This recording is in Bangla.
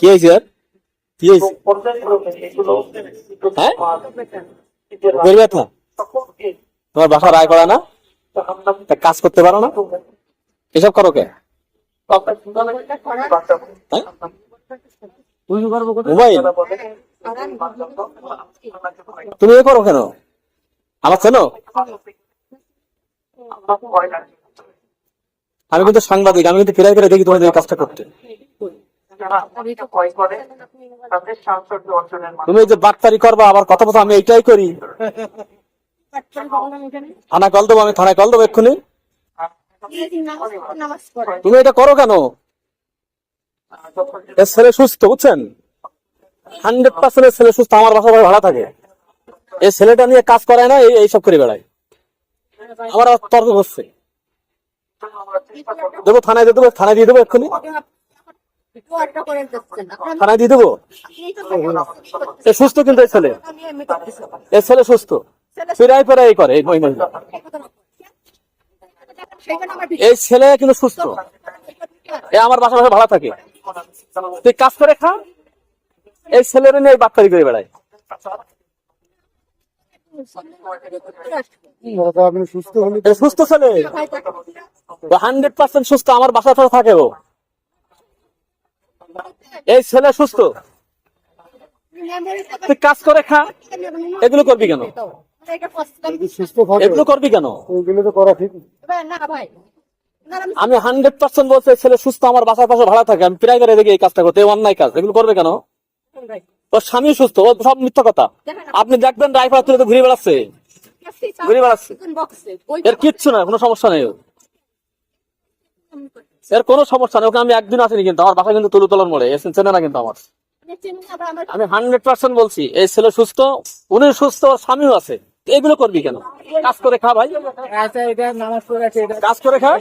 কি হয়েছে আর কি হয়েছে? হ্যাঁ, বুকের ব্যথা। তোমার বাসা রায় করা না? তা কাজ করতে পারো না? এসব করো কে? হ্যাঁ? মোবাইল তুমি এ করো কেন? আমার চেনো? আমি কিন্তু সাংবাদিক, আমি কিন্তু ফিরাই ফিরে দেখি তোমাদের এই কাজটা করতে। তুমি এই যে বাটপারি করবা আবার কথা বলছো, আমি এইটাই করি। থানায় কল দেবো, আমি থানায় কল দেবো এক্ষুনি। তুমি এটা করো কেন? এর ছেলে সুস্থ, বুঝছেন? 100% ছেলে সুস্থ, আমার বাসা ভাড়া থাকে। এই ছেলেটা নিয়ে কাজ করে না, এইসব করে বেড়ায়। আমার তর্ক করছে। দেবো থানায় দিয়ে দেবো, থানায় দিয়ে দেবো এক্ষুনি, থানায় দিয়ে দেবো। এ সুস্থ কিন্তু এই ছেলে, এ ছেলে সুস্থ, ফিরাই ফেরাই করে এই মহিলা। এই ছেলে কিন্তু সুস্থ, এ আমার বাসা ভাড়া থাকে। তুই কাজ করে খা, এই ছেলেরা নিয়ে বাটপারি করে বেড়ায়। সুস্থ ছেলে, 100% সুস্থ, আমার বাসা থাকে ও। এই ছেলে সুস্থ, তুই কাজ করে খা, এগুলো করবি কেন? এগুলো করবি কেন? আমি 100% বলছি ছেলে সুস্থ, আমার বাসার পাশে ভাড়া থাকে, আমি প্রায় দেখি এই কাজটা করতে। অন্যায় কাজ, এগুলো করবে কেন? ওর স্বামী সুস্থ, ও সব মিথ্যা কথা। আপনি দেখবেন রাইফার তুলে তো ঘুরে বেড়াচ্ছে, ঘুরে বেড়াচ্ছে, এর কিচ্ছু না, কোনো সমস্যা নেই, এর কোনো সমস্যা নেই। ওকে আমি একদিন আসিনি, কিন্তু আমার বাসা কিন্তু তুলুতলার মোড়ে, চেনে না কিন্তু আমার। আমি 100% বলছি এই ছেলে সুস্থ, উনি সুস্থ, ওর স্বামীও আছে। এগুলো করবি কেন? কাজ করে খা ভাই, কাজ করে খা।